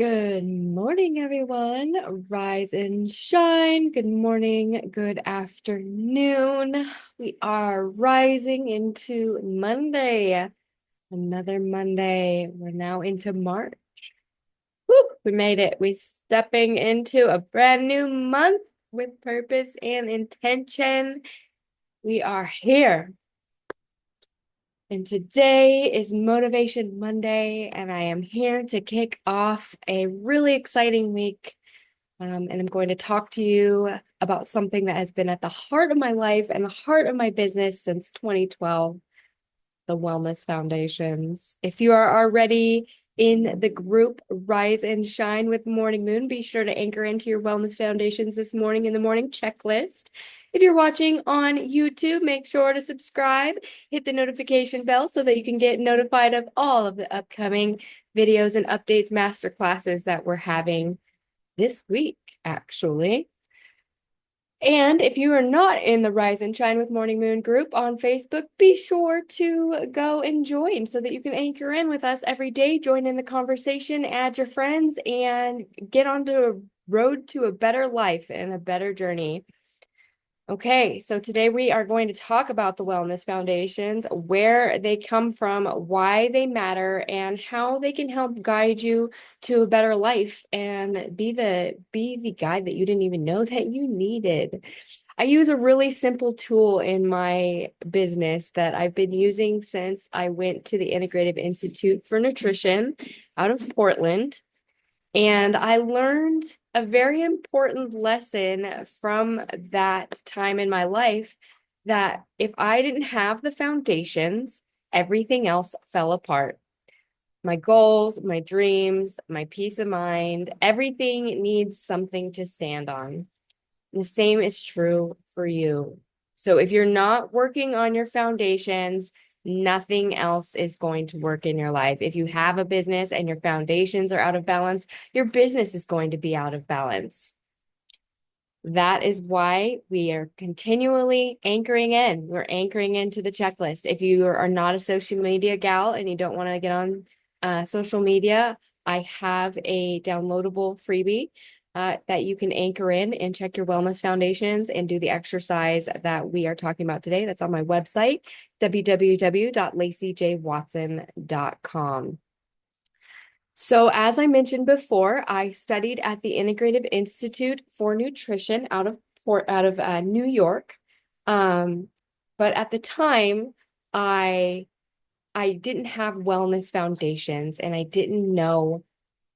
Good morning, everyone. Rise and shine. Good morning, good afternoon. We are rising into Monday. Another Monday. We're now into March. Woo, we made it. We're stepping into a brand new month with purpose and intention. We are here. And today is Motivation Monday, and I am here to kick off a really exciting week. And I'm going to talk to you about something that has been at the heart of my life and the heart of my business since 2012, the Wellness Foundations. If you are already in the group Rise and Shine with Morning Moon, be sure to anchor into your Wellness Foundations this morning in the morning checklist. If you're watching on YouTube, make sure to subscribe, hit the notification bell so that you can get notified of all of the upcoming videos and updates, masterclasses that we're having this week, actually. And if you are not in the Rise and Shine with Morning Moon group on Facebook, be sure to go and join so that you can anchor in with us every day, join in the conversation, add your friends, and get onto a road to a better life and a better journey. Okay, so today we are going to talk about the Wellness Foundations, where they come from, why they matter, and how they can help guide you to a better life and be the guide that you didn't even know that you needed. I use a really simple tool in my business that I've been using since I went to the Integrative Institute for Nutrition out of Portland. And I learned a very important lesson from that time in my life that if I didn't have the foundations, everything else fell apart. My goals, my dreams, my peace of mind, everything needs something to stand on. The same is true for you. So if you're not working on your foundations, nothing else is going to work in your life. If you have a business and your foundations are out of balance, your business is going to be out of balance. That is why we are continually anchoring in. We're anchoring into the checklist. If you are not a social media gal and you don't want to get on social media, I have a downloadable freebie that you can anchor in and check your wellness foundations and do the exercise that we are talking about today. That's on my website, www.lacyjwatson.com. So, as I mentioned before, I studied at the Integrative Institute for Nutrition out of New York. Um, but at the time, I I didn't have wellness foundations, and I didn't know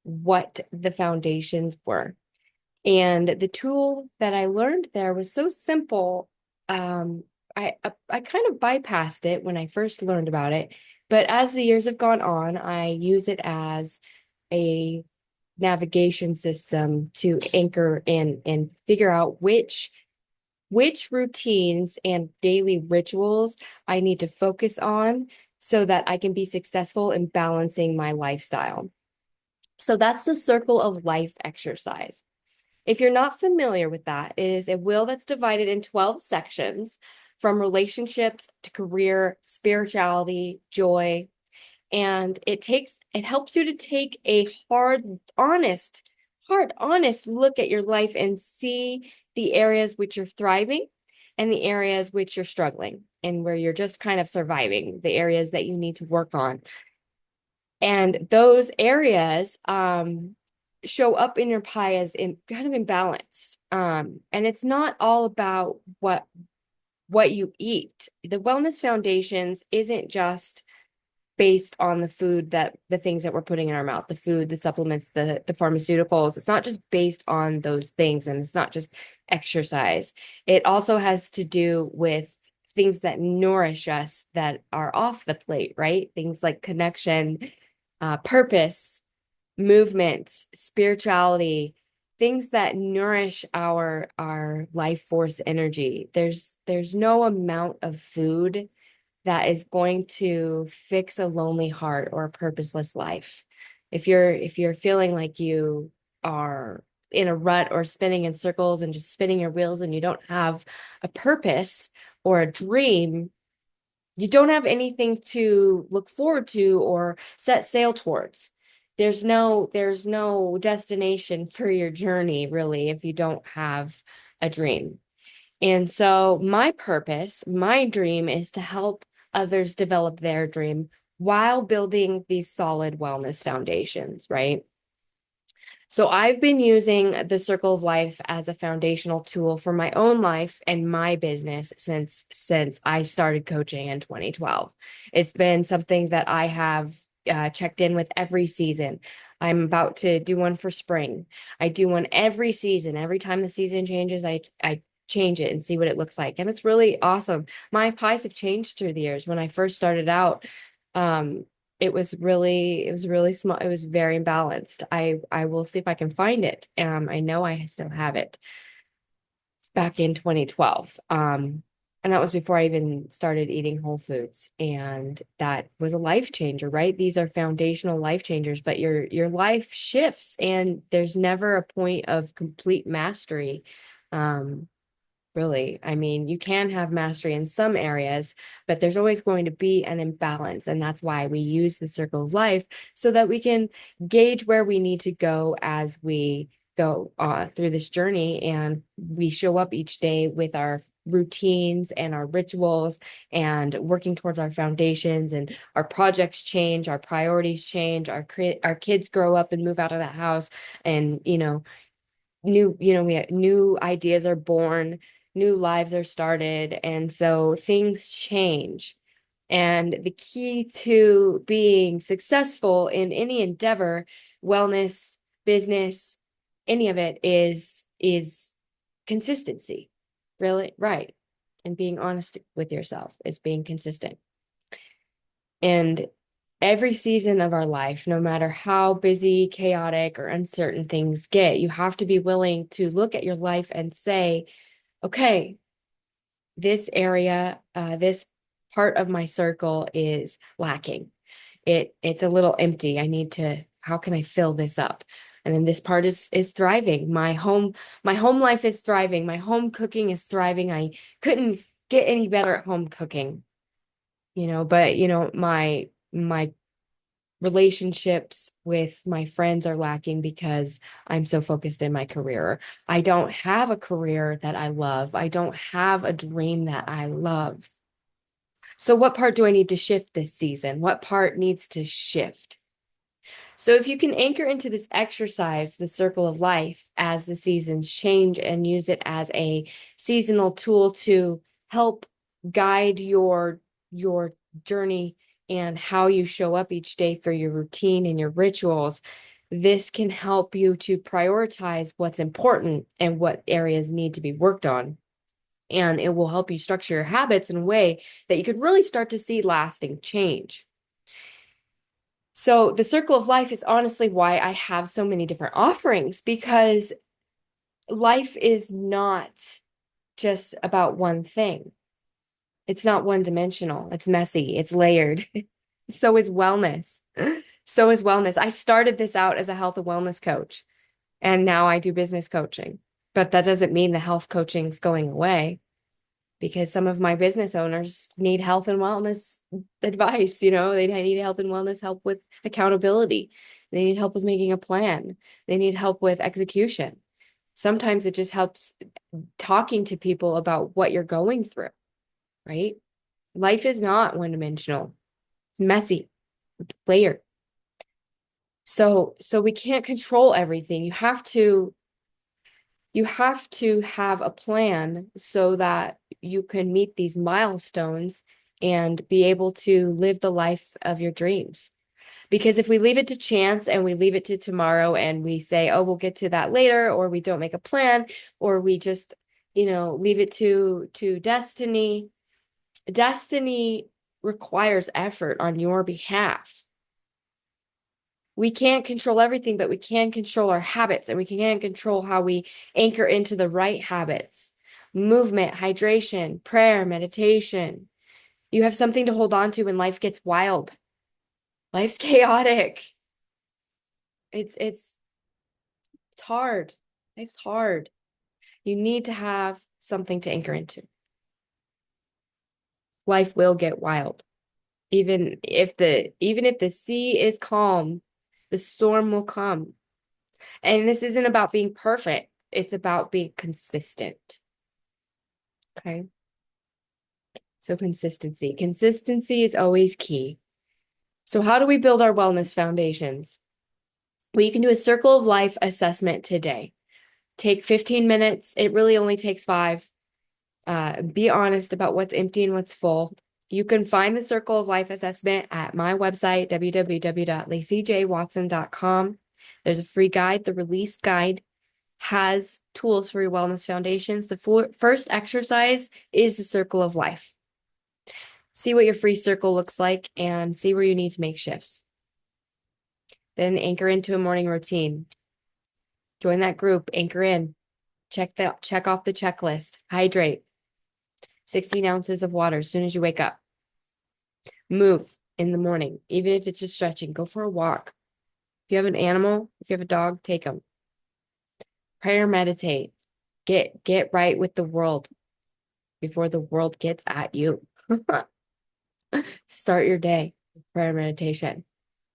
what the foundations were. And the tool that I learned there was so simple. Um, I kind of bypassed it when I first learned about it, but as the years have gone on, I use it as a navigation system to anchor in and figure out which routines and daily rituals I need to focus on so that I can be successful in balancing my lifestyle. So that's the circle of life exercise. If you're not familiar with that, it is a wheel that's divided in 12 sections from relationships to career, spirituality, joy, and it helps you to take a hard honest look at your life and see the areas which you're thriving and the areas which you're struggling and where you're just kind of surviving, the areas that you need to work on. And those areas show up in your pie as in kind of imbalance. And it's not all about what you eat. The Wellness Foundations isn't just based on the things that we're putting in our mouth, the food, the supplements, the pharmaceuticals. It's not just based on those things, and it's not just exercise. It also has to do with things that nourish us that are off the plate, right? Things like connection, purpose, movement, spirituality, things that nourish our life force energy. There's no amount of food that is going to fix a lonely heart or a purposeless life. If you're feeling like you are in a rut or spinning in circles and just spinning your wheels and you don't have a purpose or a dream, you don't have anything to look forward to or set sail towards. there's no destination for your journey really if you don't have a dream. And so my purpose, my dream is to help others develop their dream while building these solid wellness foundations, right? So I've been using the Circle of Life as a foundational tool for my own life and my business since I started coaching in 2012. It's been something that I have checked in with every season. I'm about to do one for spring. I do one every season. Every time the season changes, I change it and see what it looks like. And it's really awesome. My pies have changed through the years. When I first started out, um, it was really small. It was very imbalanced. I will see if I can find it. I know I still have it back in 2012. And that was before I even started eating whole foods. And that was a life changer, right? These are foundational life changers, but your life shifts and there's never a point of complete mastery. Um, Really. I mean, you can have mastery in some areas, but there's always going to be an imbalance. And that's why we use the circle of life so that we can gauge where we need to go as we go through this journey. And we show up each day with our routines and our rituals and working towards our foundations, and our projects change, our priorities change, our kids grow up and move out of that house, and we have new ideas are born, new lives are started, and so things change. And the key to being successful in any endeavor, wellness, business, any of it is consistency. Really, right. And being honest with yourself is being consistent. And every season of our life, no matter how busy, chaotic, or uncertain things get, you have to be willing to look at your life and say, okay, this area, this part of my circle is lacking. It's a little empty. How can I fill this up? And then this part is thriving. My home life is thriving. My home cooking is thriving. I couldn't get any better at home cooking, but my relationships with my friends are lacking because I'm so focused in my career. I don't have a career that I love. I don't have a dream that I love. So what part do I need to shift this season? What part needs to shift? So if you can anchor into this exercise, the circle of life, as the seasons change, and use it as a seasonal tool to help guide your journey and how you show up each day for your routine and your rituals, this can help you to prioritize what's important and what areas need to be worked on. And it will help you structure your habits in a way that you could really start to see lasting change. So the circle of life is honestly why I have so many different offerings, because life is not just about one thing. It's not one dimensional. It's messy. It's layered. So is wellness. So is wellness. I started this out as a health and wellness coach, and now I do business coaching. But that doesn't mean the health coaching is going away, because some of my business owners need health and wellness advice. They need health and wellness help with accountability. They need help with making a plan. They need help with execution. Sometimes it just helps talking to people about what you're going through, right? Life is not one dimensional. It's messy, it's layered. So we can't control everything. You have to have a plan so that you can meet these milestones and be able to live the life of your dreams. Because if we leave it to chance and we leave it to tomorrow and we say, oh, we'll get to that later, or we don't make a plan, or we just, leave it to destiny, destiny requires effort on your behalf. We can't control everything, but we can control our habits, and we can control how we anchor into the right habits. Movement, hydration, prayer, meditation. You have something to hold on to when life gets wild. Life's chaotic. It's hard. Life's hard. You need to have something to anchor into. Life will get wild. Even if the sea is calm, The storm will come. And this isn't about being perfect. It's about being consistent. Okay. So consistency. Consistency is always key. So how do we build our wellness foundations? Well, you can do a circle of life assessment today. Take 15 minutes. It really only takes 5. Be honest about what's empty and what's full. You can find the circle of life assessment at my website, www.lacyjwatson.com. There's a free guide. The release guide has tools for your wellness foundations. The first exercise is the circle of life. See what your free circle looks like and see where you need to make shifts. Then anchor into a morning routine. Join that group, anchor in. Check off the checklist. Hydrate. 16 ounces of water as soon as you wake up. Move in the morning, even if it's just stretching. Go for a walk. If you have an animal, if you have a dog, take them. Pray or meditate. Get right with the world before the world gets at you. Start your day with prayer and meditation.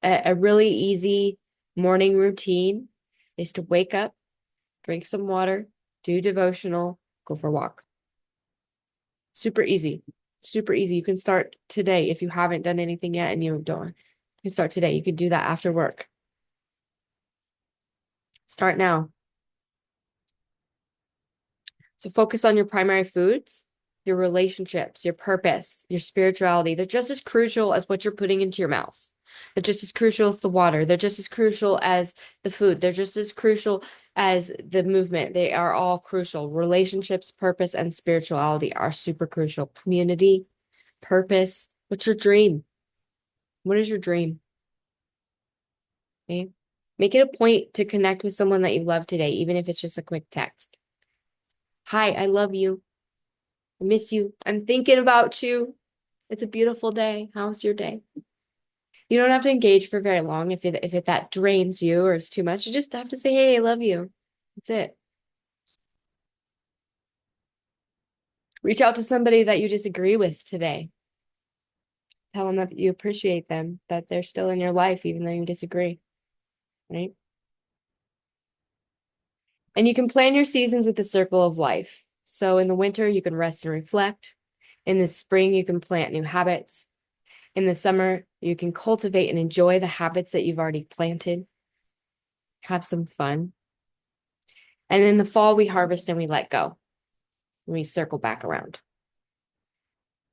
A really easy morning routine is to wake up, drink some water, do devotional, go for a walk. Super easy. Super easy. You can start today if you haven't done anything yet and you don't. You can start today. You can do that after work. Start now. So focus on your primary foods, your relationships, your purpose, your spirituality. They're just as crucial as what you're putting into your mouth. They're just as crucial as the water. They're just as crucial as the food. They're just as crucial as the movement. They are all crucial. Relationships, purpose, and spirituality are super crucial. Community, purpose. What's your dream? What is your dream? Okay. Make it a point to connect with someone that you love today, even if it's just a quick text. Hi, I love you. I miss you. I'm thinking about you. It's a beautiful day. How's your day? You don't have to engage for very long if that drains you or is too much. You just have to say, hey, I love you. That's it. Reach out to somebody that you disagree with today. Tell them that you appreciate them, that they're still in your life, even though you disagree, right? And you can plan your seasons with the circle of life. So in the winter, you can rest and reflect. In the spring, you can plant new habits. In the summer, you can cultivate and enjoy the habits that you've already planted. Have some fun. And in the fall, we harvest and we let go. And we circle back around.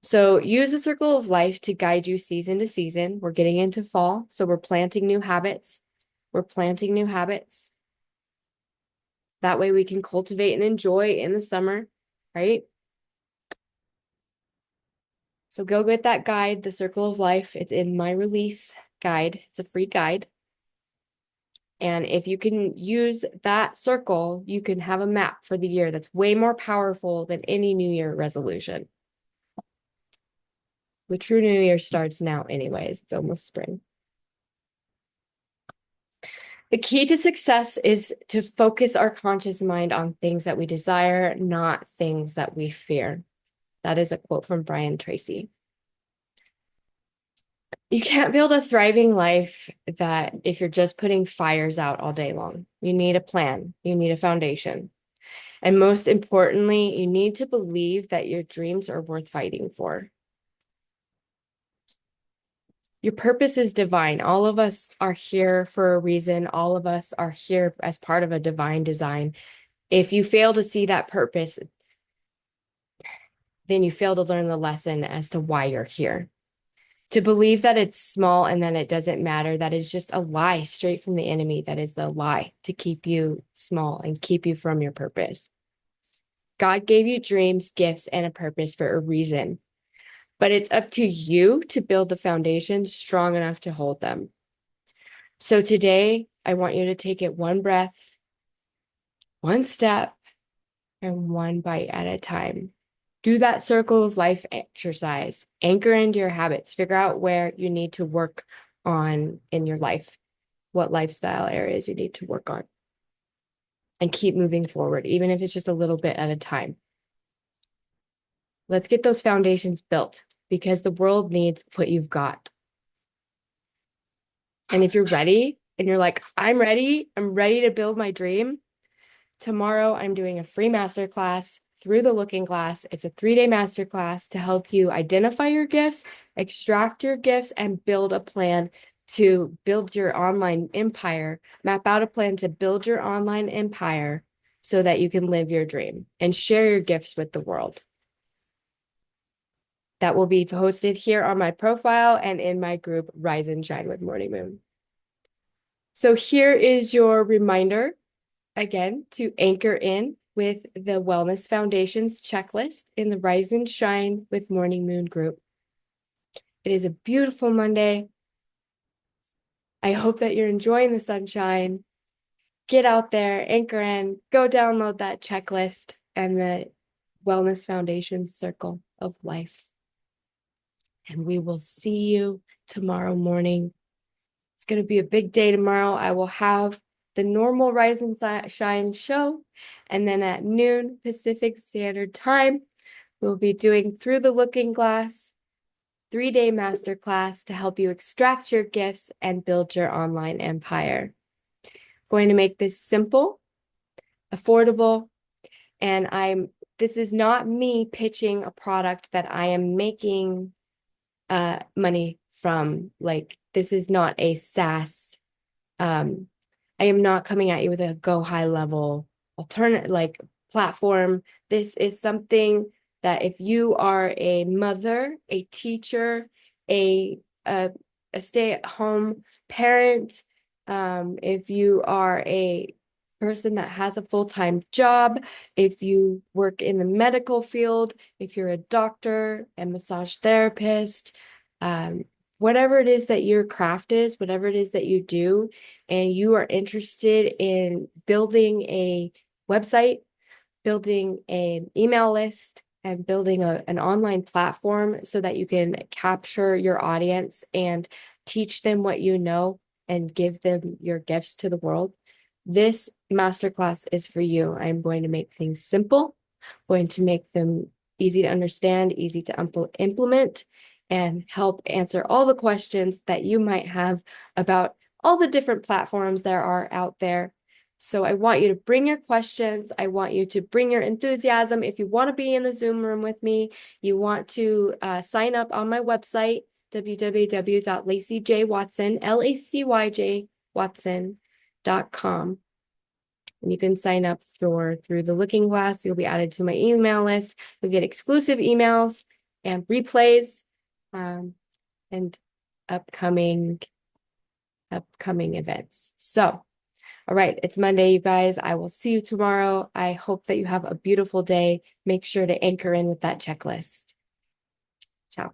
So use the circle of life to guide you season to season. We're getting into fall, so we're planting new habits. We're planting new habits. That way we can cultivate and enjoy in the summer, right? So go get that guide, The Circle of Life. It's in my release guide. It's a free guide. And if you can use that circle, you can have a map for the year that's way more powerful than any New Year resolution. The true New Year starts now anyways. It's almost spring. The key to success is to focus our conscious mind on things that we desire, not things that we fear. That is a quote from Brian Tracy. You can't build a thriving life that if you're just putting fires out all day long. You need a plan. You need a foundation. And most importantly, you need to believe that your dreams are worth fighting for. Your purpose is divine. All of us are here for a reason. All of us are here as part of a divine design. If you fail to see that purpose, then you fail to learn the lesson as to why you're here. To believe that it's small and then it doesn't matter, that is just a lie straight from the enemy. That is the lie to keep you small and keep you from your purpose. God gave you dreams, gifts, and a purpose for a reason. But it's up to you to build the foundation strong enough to hold them. So today, I want you to take it one breath, one step, and one bite at a time. Do that circle of life exercise. Anchor into your habits. Figure out where you need to work on in your life, what lifestyle areas you need to work on. And keep moving forward, even if it's just a little bit at a time. Let's get those foundations built because the world needs what you've got. And if you're ready, and you're like, I'm ready to build my dream. Tomorrow, I'm doing a free masterclass through the Looking Glass. It's a 3-day masterclass to help you identify your gifts, extract your gifts, and build a plan to build your online empire. Map out a plan to build your online empire so that you can live your dream and share your gifts with the world. That will be hosted here on my profile and in my group, Rise and Shine with Morning Moon. So here is your reminder, again, to anchor in with the Wellness Foundation's checklist in the Rise and Shine with Morning Moon group. It is a beautiful Monday. I hope that you're enjoying the sunshine. Get out there, anchor in, go download that checklist and the Wellness Foundation's Circle of Life. And we will see you tomorrow morning. It's going to be a big day tomorrow. I will have the normal Rise and Shine show. And then at noon Pacific Standard Time, we'll be doing Through the Looking Glass, 3-day masterclass to help you extract your gifts and build your online empire. Going to make this simple, affordable, and this is not me pitching a product that I am making money from. Like, this is not a SaaS. I am not coming at you with a go high level alternate like platform. This is something that if you are a mother, a teacher, a stay-at-home parent, if you are a person that has a full-time job, if you work in the medical field, if you're a doctor and massage therapist, whatever it is that your craft is, whatever it is that you do, and you are interested in building a website, building an email list, and building an online platform so that you can capture your audience and teach them what you know and give them your gifts to the world, this masterclass is for you. I'm going to make things simple, going to make them easy to understand, easy to implement, and help answer all the questions that you might have about all the different platforms there are out there. So I want you to bring your questions. I want you to bring your enthusiasm. If you want to be in the Zoom room with me, you want to sign up on my website, www.lacyjwatson.com. And you can sign up through the Looking Glass. You'll be added to my email list. You'll get exclusive emails and replays, and upcoming events. So, all right, it's Monday, you guys. I will see you tomorrow. I hope that you have a beautiful day. Make sure to anchor in with that checklist. Ciao.